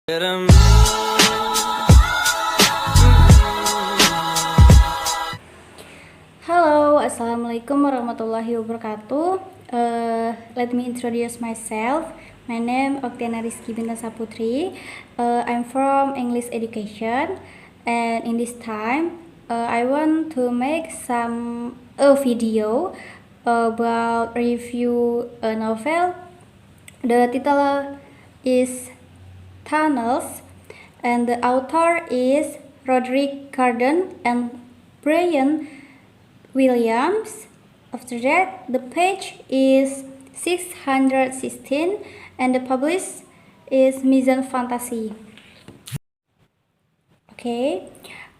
Halo, assalamualaikum warahmatullahi wabarakatuh. Let me introduce myself. My name Oktiana Rizky Bintang Saputri. I'm from English Education, and in this time, I want to make a video about review a novel. The title is Tunnels, and the author is Roderick Carden and Brian Williams. After that, the page is 616 and the publish is Mizan Fantasy. Okay,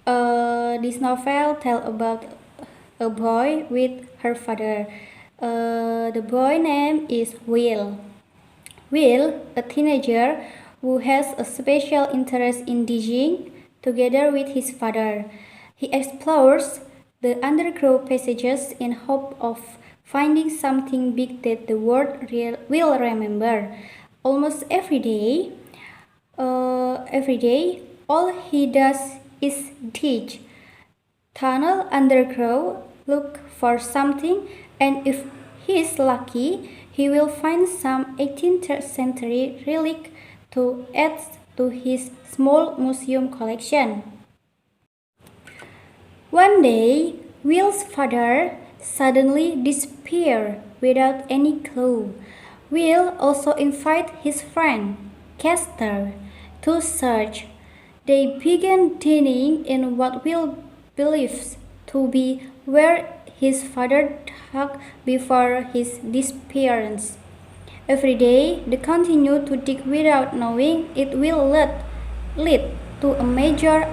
this novel tells about a boy with her father. The boy name is Will. Will, a teenager who has a special interest in digging, together with his father. He explores the underground passages in hope of finding something big that the world will remember. Almost every day, all he does is dig, tunnel underground, look for something, and if he's lucky, he will find some 18th century relic to add to his small museum collection. One day, Will's father suddenly disappeared without any clue. Will also invited his friend, Kester, to search. They began digging in what Will believes to be where his father dug before his disappearance. Every day, they continue to dig without knowing it will lead to a major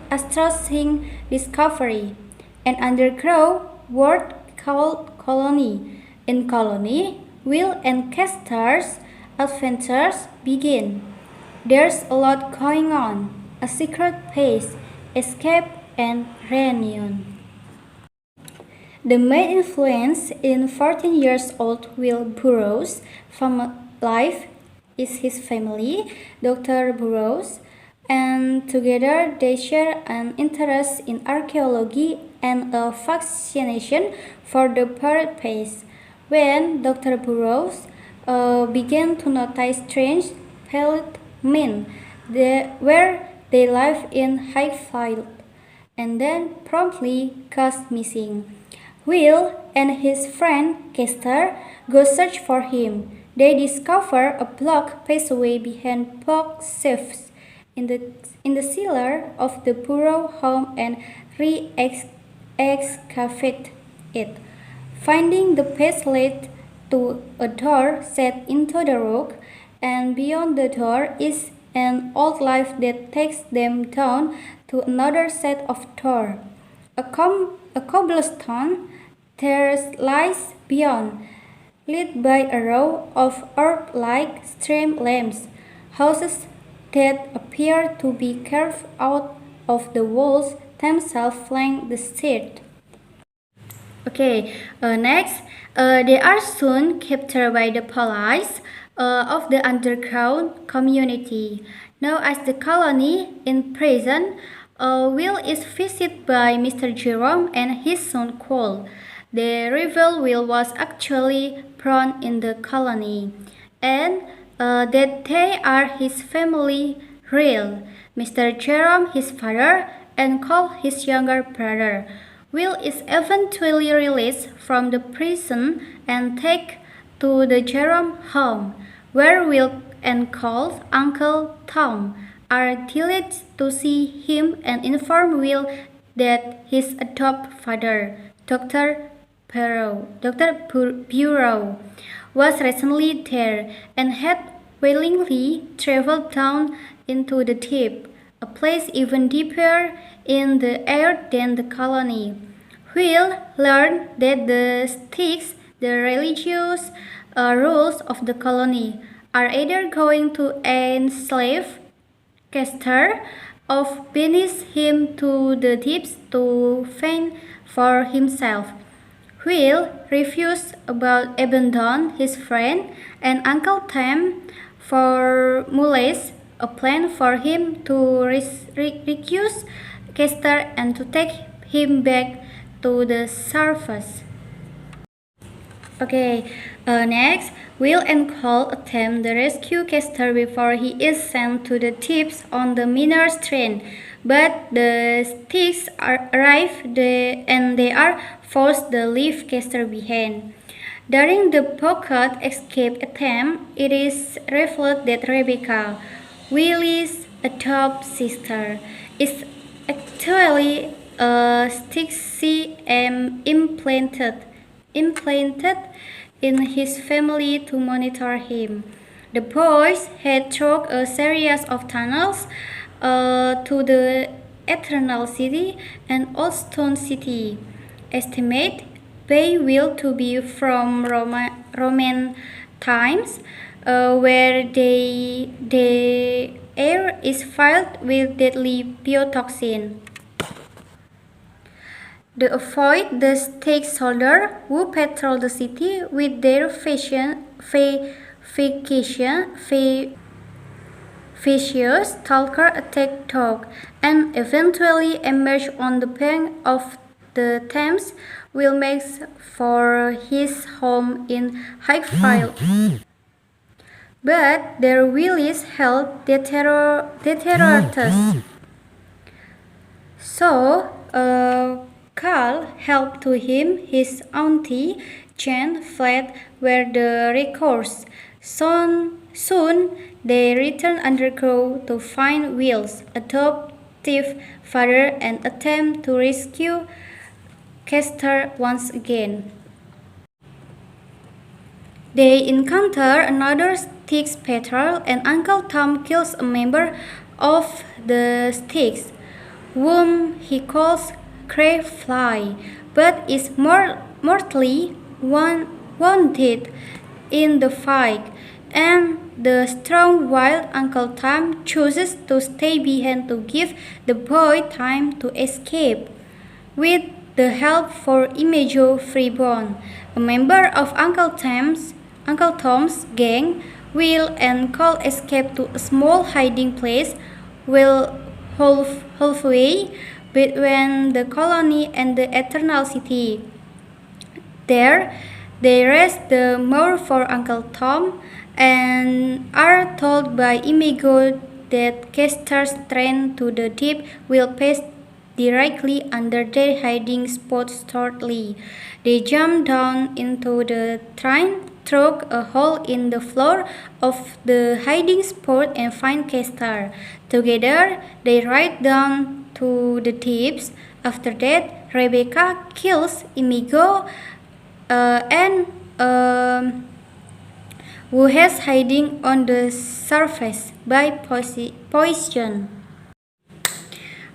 astonishing discovery, an underground world called Colony. In Colony, Will and Kester's adventures begin. There's a lot going on, a secret place, escape, and reunion. The main influence in 14 years old Will Burroughs' life is his family, Dr. Burroughs, and together they share an interest in archaeology and a fascination for the pirate place. When Dr. Burroughs began to notice strange phenomena where they live in Highfield, and then promptly goes missing. Will and his friend Kester go search for him. They discover a blocked passageway behind bookshelves in the cellar of the Burrow home and re-excavate it. Finding the path led to a door set into the rock, and beyond the door is an old life that takes them down to another set of door. A cobblestone terrace lies beyond, lit by a row of orb-like stream lamps. Houses that appear to be carved out of the walls themselves flank the street. Next, they are soon captured by the police of the underground community. Now as the colony in prison, Will is visited by Mr. Jerome and his son Cole. They reveal Will was actually born in the colony, and that they are his family real, Mr. Jerome his father and Cole his younger brother. Will is eventually released from the prison and taken to the Jerome home, where Will and Cole's uncle Tom are delighted to see him and inform Will that his adopted father, Dr. Bureau, was recently there and had willingly traveled down into the deep, a place even deeper in the air than the colony. Will learned that the sticks, the religious rules of the colony, are either going to enslave Kester or banish him to the deeps to fend for himself. Will refused about abandon his friend and Uncle Tom for Muley's a plan for him to recuse Kester and to take him back to the surface. Okay, next, Will and Cole attempt to rescue Kester before he is sent to the tips on the miner's train, but the sticks arrive and they are forced to leave Kester behind. During the pocket escape attempt, it is revealed that Rebecca, Willie's adopted sister, is actually a stick she implanted in his family to monitor him. The boys had through a series of tunnels to the Eternal City and Old Stone City. Estimate Bay will to be from Roman times, where the air is filled with deadly biotoxin. To avoid the stake soldiers who patrol the city with their vicious stalker attack dog and eventually emerge on the bank of the Thames. Will make for his home in Highfield. But their Willie's health deteriorates. So, Carl helped to him his auntie Jane fled where the recourse. Soon they return underground to find Will's adoptive father and attempt to rescue Kester once again. They encounter another Styx patrol and Uncle Tom kills a member of the Styx, whom he calls Crayfly, but is mortally wounded in the fight, and the strong-willed Uncle Tom chooses to stay behind to give the boy time to escape. With the help for Imago Freeborn, a member of Uncle Tom's gang, Will and Cole escape to a small hiding place halfway between the colony and the Eternal City. There, they rest the more for Uncle Tom and are told by Imago that Kester's train to the deep will pass directly under their hiding spot shortly. They jump down into the train through a hole in the floor of the hiding spot and find Kester. Together, they ride down to the deeps. After that, Rebecca kills Imago and who has hiding on the surface by poison.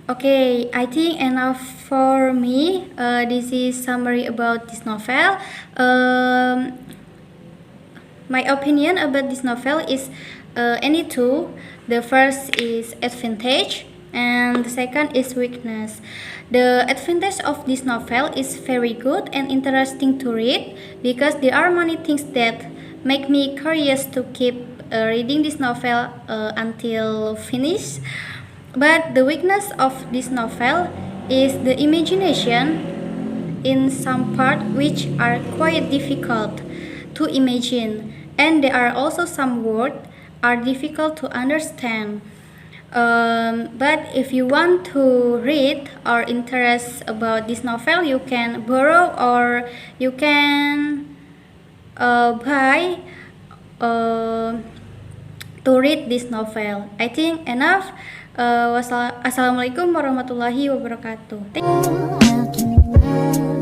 Okay, I think enough for me. This is summary about this novel. My opinion about this novel is any two. The first is advantage and the second is weakness. The advantage of this novel is very good and interesting to read because there are many things that make me curious to keep reading this novel until finish. But the weakness of this novel is the imagination in some parts which are quite difficult to imagine, and there are also some words are difficult to understand. But if you want to read or interest about this novel, you can borrow or you can buy to read this novel. I think enough. Assalamualaikum warahmatullahi wabarakatuh. Thank you.